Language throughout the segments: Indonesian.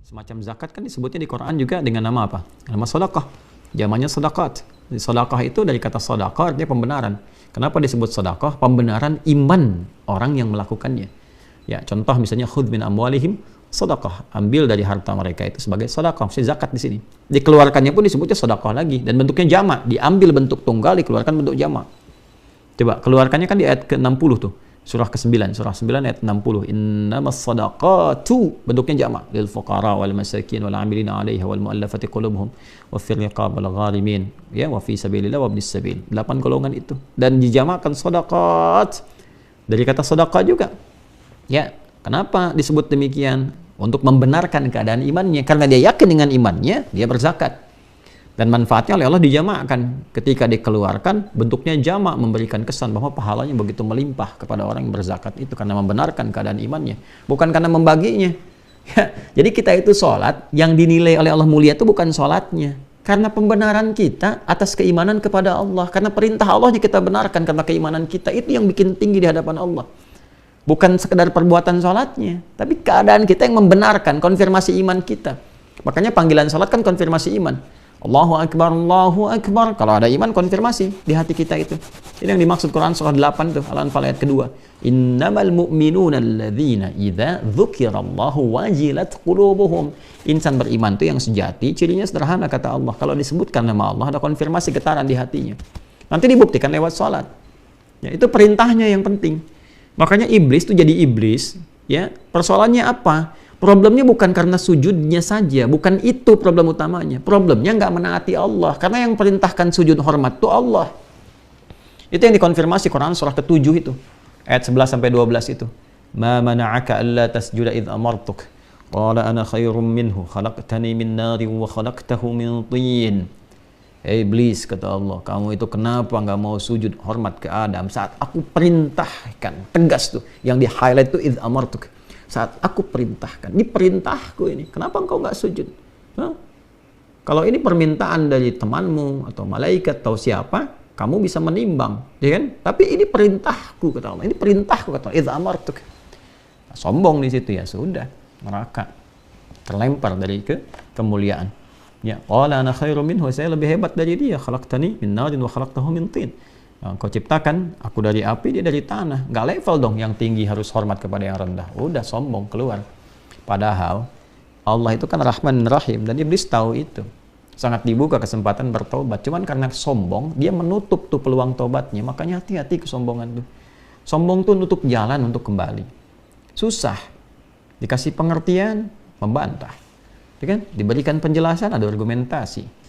Semacam zakat kan disebutnya di Quran juga dengan nama apa? Nama sedekah. Jamannya sedekah. Sedekah itu dari kata sedekah artinya pembenaran. Kenapa disebut sedekah? Pembenaran iman orang yang melakukannya. Ya, contoh misalnya khudz min amwalihim sedekah. Ambil dari harta mereka itu sebagai sedekah. Maksudnya zakat di sini. Dikeluarkannya pun disebutnya sedekah lagi dan bentuknya jamak. Diambil bentuk tunggal, dikeluarkan bentuk jamak. Coba keluarkannya kan di ayat ke-60 tuh. Surah ke-9, surah 9 ayat 60. Innamas sadaqatu, bentuknya jamak, lil fuqara wal masakin wal 'amilina 'alaiha wal mu'allafati qulubuhum wa fil riqab wal gharimin, ya, wa fi sabilillah wa ibnis sabil. 8 golongan itu dan dijamakkan sadaqat dari kata sedekah juga. Ya, kenapa disebut demikian? Untuk membenarkan keadaan imannya, karena dia yakin dengan imannya, dia berzakat. Dan manfaatnya oleh Allah dijamakkan. Ketika dikeluarkan, bentuknya jamak, memberikan kesan bahwa pahalanya begitu melimpah kepada orang yang berzakat itu karena membenarkan keadaan imannya, bukan karena membaginya. Ya, jadi kita itu sholat, yang dinilai oleh Allah mulia itu bukan sholatnya, karena pembenaran kita atas keimanan kepada Allah. Karena perintah Allahnya kita benarkan, karena keimanan kita itu yang bikin tinggi di hadapan Allah. Bukan sekedar perbuatan sholatnya, tapi keadaan kita yang membenarkan, konfirmasi iman kita. Makanya panggilan sholat kan konfirmasi iman. Allahu Akbar, Allahu Akbar. Kalau ada iman, konfirmasi di hati kita itu. Ini yang dimaksud Quran surah 8 tuh, Al-Anfal ayat kedua. Innamal mu'minuna alladzina idza dzukirallahu wajilat qulubuhum. Insan beriman itu yang sejati, cirinya sederhana kata Allah. Kalau disebutkan nama Allah, ada konfirmasi getaran di hatinya. Nanti dibuktikan lewat sholat. Ya, itu perintahnya yang penting. Makanya iblis itu jadi iblis, ya. Persoalannya apa? Problemnya bukan karena sujudnya saja, bukan itu problem utamanya. Problemnya nggak menaati Allah, karena yang perintahkan sujud hormat itu Allah. Itu yang dikonfirmasi Quran surah ke-7 itu, ayat 11 sampai 12 itu. Ma mana'aka alla tasjuda idh amartuk. Qala ana khairum minhu, khalaqtani min nari wa khalaqtahu min tin. Iblis, kata Allah, kamu itu kenapa nggak mau sujud hormat ke Adam saat aku perintahkan? Tegas tuh, yang di highlight tuh idh amartuk. Saat aku perintahkan, ini perintahku ini, kenapa engkau nggak sujud? Hah? Kalau ini permintaan dari temanmu atau malaikat atau siapa, kamu bisa menimbang, ya kan? Tapi ini perintahku, kata Allah. Ini perintahku, kata Allah. Idz amartuk. Nah, sombong di situ, ya sudah, neraka, terlempar dari kemuliaan. Ya, qala ana khairum minhu, saya lebih hebat dari dia. Khalaqtani min narin wa khalaqtahu min tin. Kau ciptakan aku dari api, dia dari tanah. Nggak level dong, yang tinggi harus hormat kepada yang rendah. Udah sombong keluar. Padahal Allah itu kan Rahman Rahim, dan iblis tahu itu. Sangat dibuka kesempatan bertobat. Cuman karena sombong, dia menutup tuh peluang tobatnya. Makanya hati-hati kesombongan tuh. Sombong tuh nutup jalan untuk kembali. Susah. Dikasih pengertian, membantah. Ya kan? Diberikan penjelasan, ada argumentasi.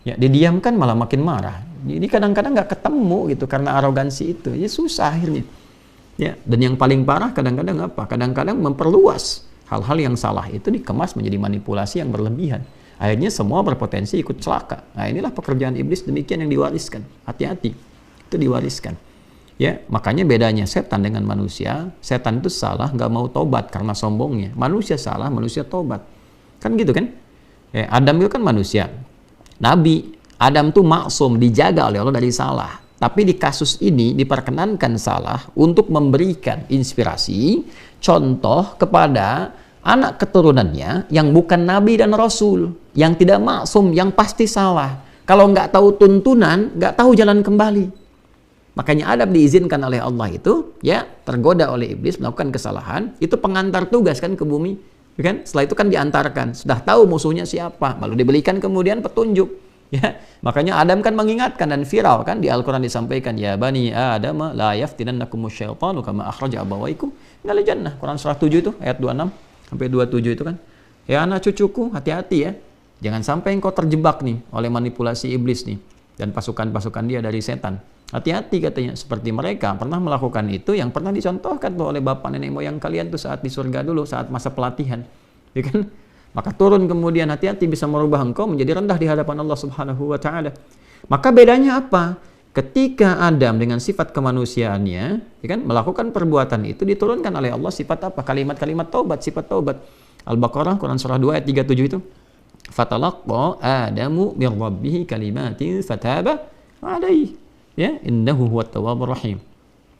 Ya, didiamkan malah makin marah. Jadi kadang-kadang nggak ketemu gitu karena arogansi itu. Ya susah akhirnya. Ya, dan yang paling parah kadang-kadang apa? Kadang-kadang memperluas hal-hal yang salah itu dikemas menjadi manipulasi yang berlebihan. Akhirnya semua berpotensi ikut celaka. Nah, inilah pekerjaan iblis demikian yang diwariskan. Hati-hati. Itu diwariskan. Ya, makanya bedanya setan dengan manusia. Setan itu salah, nggak mau tobat karena sombongnya. Manusia salah, manusia tobat. Kan gitu kan? Ya, Adam itu kan manusia. Nabi Adam tuh maksum, dijaga oleh Allah dari salah. Tapi di kasus ini diperkenankan salah untuk memberikan inspirasi, contoh kepada anak keturunannya yang bukan Nabi dan Rasul, yang tidak maksum, yang pasti salah. Kalau nggak tahu tuntunan, nggak tahu jalan kembali. Makanya Adam diizinkan oleh Allah itu, ya, tergoda oleh iblis melakukan kesalahan, itu pengantar tugas kan ke bumi. Kan? Setelah itu kan diantarkan, sudah tahu musuhnya siapa, lalu diberikan kemudian petunjuk. Ya, makanya Adam kan mengingatkan, dan viral kan di Al-Quran disampaikan, ya bani Adam la yaftinannakumus syaitanu kama akhraja abawaikum minal jannah. Quran surah 7 itu ayat 26 sampai 27 itu kan. Ya anak cucuku, hati-hati ya. Jangan sampai engkau terjebak nih oleh manipulasi iblis nih dan pasukan-pasukan dia dari setan. Hati-hati katanya, seperti mereka pernah melakukan itu yang pernah dicontohkan tuh oleh bapak nenek moyang kalian tuh saat di surga dulu, saat masa pelatihan. Ya kan? Maka turun kemudian, hati-hati bisa merubah engkau menjadi rendah di hadapan Allah Subhanahu wa taala. Maka bedanya apa? Ketika Adam dengan sifat kemanusiaannya, ya kan, melakukan perbuatan itu, diturunkan oleh Allah sifat apa? Kalimat-kalimat taubat, sifat taubat. Al-Baqarah Quran surah 2 ayat 37 itu. Fatalaqqa Adamu min rabbih kalimatin fataba alaihi. Ya, innahu huwat tawwabur rahim.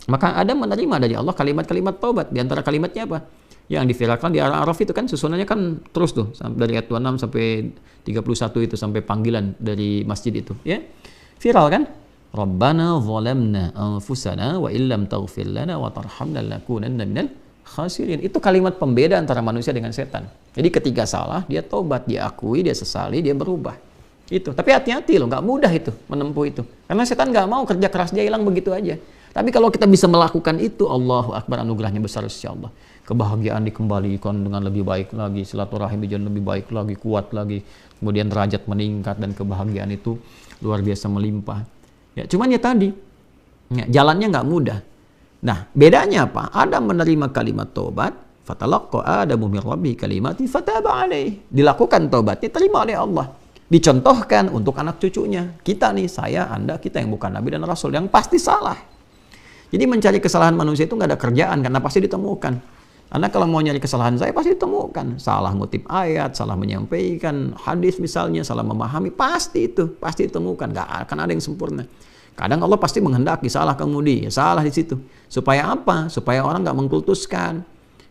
Maka Adam menerima dari Allah kalimat-kalimat taubat. Di antara kalimatnya apa? Yang diviralkan di Al-A'raf itu kan susunannya kan terus tuh dari ayat 26 sampai 31 itu sampai panggilan dari masjid itu, ya. Viral kan? Rabbana zalamna anfusana wa illam taghfir lana wa tarhamna lanakunanna minal khasirin. Itu kalimat pembeda antara manusia dengan setan. Jadi ketika salah, dia tobat, dia akui, dia sesali, dia berubah. Itu. Tapi hati-hati loh, nggak mudah itu menempuh itu. Karena setan nggak mau kerja keras dia hilang begitu aja. Tapi kalau kita bisa melakukan itu, Allahu Akbar, anugerahnya besar insyaallah. Kebahagiaan dikembalikan dengan lebih baik lagi, silaturahim jadi lebih baik lagi, kuat lagi, kemudian derajat meningkat dan kebahagiaan itu luar biasa melimpah. Ya, cuman ya tadi, ya, jalannya nggak mudah. Nah, bedanya apa? Adam menerima kalimat taubat, fatalaqqa Adamu min rabbihi kalimati fataba alaihi. Dilakukan taubatnya, terima oleh Allah. Dicontohkan untuk anak cucunya. Kita nih, saya, Anda, kita yang bukan Nabi dan Rasul, yang pasti salah. Jadi mencari kesalahan manusia itu nggak ada kerjaan, karena pasti ditemukan. Anda kalau mau nyari kesalahan saya, pasti ditemukan. Salah ngutip ayat, salah menyampaikan hadis misalnya, salah memahami, pasti itu. Pasti ditemukan, nggak akan ada yang sempurna. Kadang Allah pasti menghendaki salah kemudi, ya salah di situ. Supaya apa? Supaya orang nggak mengkultuskan.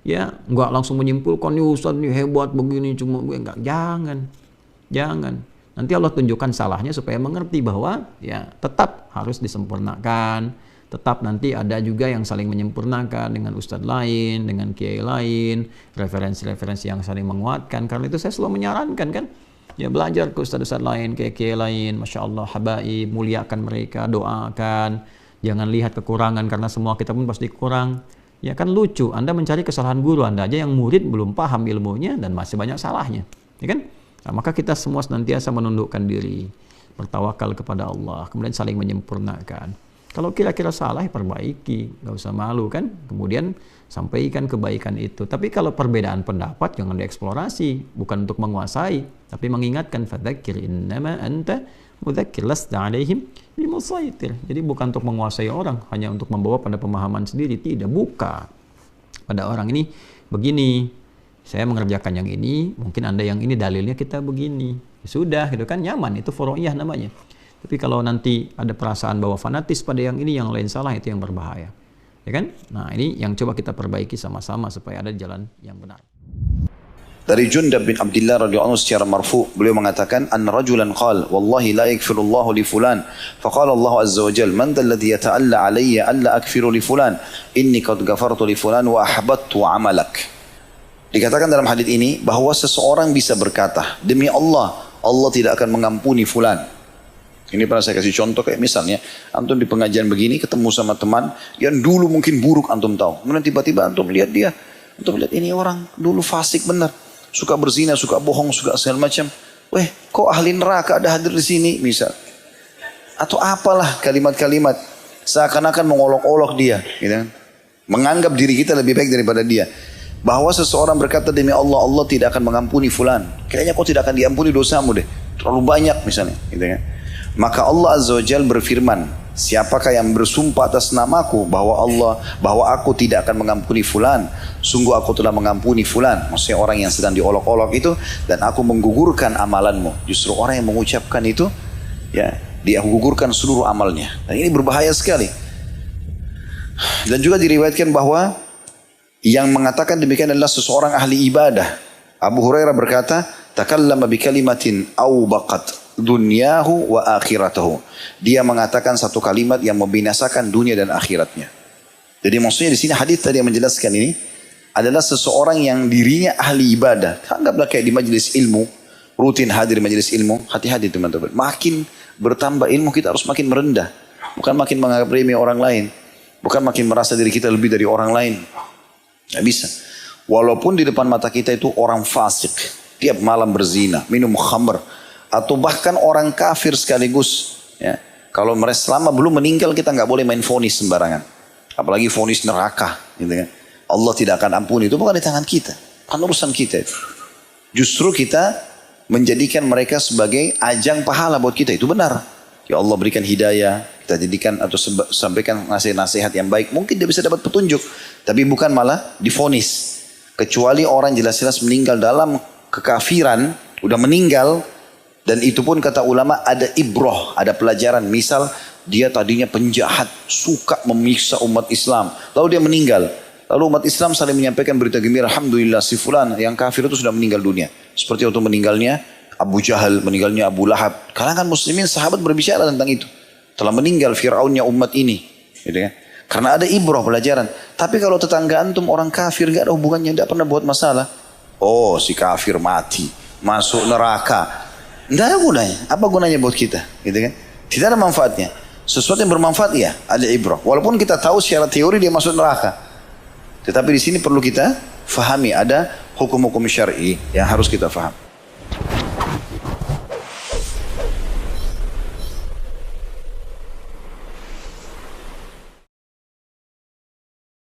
Ya, nggak langsung menyimpulkan, nih Ustaz nih hebat begini, cuma gue nggak. Jangan. Nanti Allah tunjukkan salahnya supaya mengerti bahwa ya tetap harus disempurnakan. Tetap nanti ada juga yang saling menyempurnakan dengan ustadz lain, dengan kiai lain, referensi-referensi yang saling menguatkan. Karena itu saya selalu menyarankan kan, ya belajar ke ustadz-ustadz lain, kiai-kiai lain, Masya Allah, habaib, muliakan mereka, doakan. Jangan lihat kekurangan, karena semua kita pun pasti kurang. Ya kan lucu, Anda mencari kesalahan guru Anda aja yang murid belum paham ilmunya dan masih banyak salahnya. Ya kan? Nah, maka kita semua senantiasa menundukkan diri, bertawakal kepada Allah, kemudian saling menyempurnakan. Kalau kira-kira salah, ya perbaiki, nggak usah malu kan. Kemudian sampaikan kebaikan itu. Tapi kalau perbedaan pendapat jangan dieksplorasi, bukan untuk menguasai, tapi mengingatkan fadzakir innama anta mudzakir lasta alaihim bimusaitir. Jadi bukan untuk menguasai orang, hanya untuk membawa pada pemahaman sendiri, tidak, buka pada orang ini begini. Saya mengerjakan yang ini, mungkin Anda yang ini dalilnya kita begini. Ya sudah, gitu kan, nyaman, itu furu'iyah namanya. Tapi kalau nanti ada perasaan bahwa fanatis pada yang ini, yang lain salah, itu yang berbahaya. Ya kan? Nah, ini yang coba kita perbaiki sama-sama supaya ada jalan yang benar. Dari Jundab bin Abdullah radhiyallahu anhu secara marfu, beliau mengatakan, "An rajulan qala, wallahi la yaghfirullahu li fulan." Faqala Allah azza wa jalla, "Man dhal ladzi yata'alla alayya alla aghfiru li fulan? Inni qad ghafartu li fulan wa ahbattu 'amalak." Dikatakan dalam hadis ini bahwa seseorang bisa berkata, "Demi Allah, Allah tidak akan mengampuni fulan." Ini pernah saya kasih contoh, kayak misalnya antum di pengajian begini ketemu sama teman yang dulu mungkin buruk antum tahu. Kemudian tiba-tiba antum lihat dia, antum lihat ini orang dulu fasik benar, suka berzina, suka bohong, suka segala macam. Weh, kok ahli neraka ada hadir di sini misal. Atau apalah kalimat-kalimat seakan-akan mengolok-olok dia, gitu kan. Menganggap diri kita lebih baik daripada dia. Bahwa seseorang berkata, "Demi Allah, Allah tidak akan mengampuni fulan. Kayaknya kau tidak akan diampuni dosamu deh. Terlalu banyak misalnya." Gitu kan. Maka Allah Azza wa Jalla berfirman, siapakah yang bersumpah atas namaku bahwa aku tidak akan mengampuni fulan, sungguh aku telah mengampuni fulan. Maksudnya orang yang sedang diolok-olok itu, dan aku menggugurkan amalanmu. Justru orang yang mengucapkan itu, ya, dia gugurkan seluruh amalnya. Dan ini berbahaya sekali. Dan juga diriwayatkan bahwa yang mengatakan demikian adalah seseorang ahli ibadah. Abu Hurairah berkata, "Takallama bi kalimatin awbaqat dunyahu wa akhiratahu." Dia mengatakan satu kalimat yang membinasakan dunia dan akhiratnya. Jadi maksudnya di sini hadis tadi yang menjelaskan ini adalah seseorang yang dirinya ahli ibadah. Anggaplah kayak di majelis ilmu, rutin hadir di majelis ilmu. Hati-hati teman-teman. Makin bertambah ilmu kita harus makin merendah, bukan makin menganggap remeh orang lain, bukan makin merasa diri kita lebih dari orang lain. Nggak bisa. Walaupun di depan mata kita itu orang fasik, tiap malam berzina, minum khamr, atau bahkan orang kafir sekaligus. Ya. Kalau mereka selama belum meninggal, kita nggak boleh main vonis sembarangan. Apalagi vonis neraka. Gitu kan. Allah tidak akan ampuni, itu bukan di tangan kita. Bukan urusan kita itu. Justru kita menjadikan mereka sebagai ajang pahala buat kita. Itu benar. Ya Allah berikan hidayah, kita jadikan atau sampaikan nasihat-nasihat yang baik. Mungkin dia bisa dapat petunjuk. Tapi bukan malah divonis. Kecuali orang jelas-jelas meninggal dalam kekafiran, udah meninggal. Dan itu pun kata ulama ada ibroh, ada pelajaran. Misal dia tadinya penjahat, suka memiksa umat Islam. Lalu dia meninggal. Lalu umat Islam saling menyampaikan berita gembira, alhamdulillah si fulan yang kafir itu sudah meninggal dunia. Seperti waktu meninggalnya Abu Jahal, meninggalnya Abu Lahab. Kalangan muslimin sahabat berbicara tentang itu. Telah meninggal Fir'aunnya umat ini. Gitu kan? Karena ada ibrah pelajaran. Tapi kalau tetangga antum orang kafir gak ada hubungannya, tidak pernah buat masalah. Oh si kafir mati, masuk neraka. Tidak ada gunanya. Apa gunanya buat kita? Gitu kan? Tidak ada manfaatnya. Sesuatu yang bermanfaat ya ada ibrah. Walaupun kita tahu secara teori dia masuk neraka. Tetapi di sini perlu kita fahami ada hukum-hukum syar'i yang harus kita faham.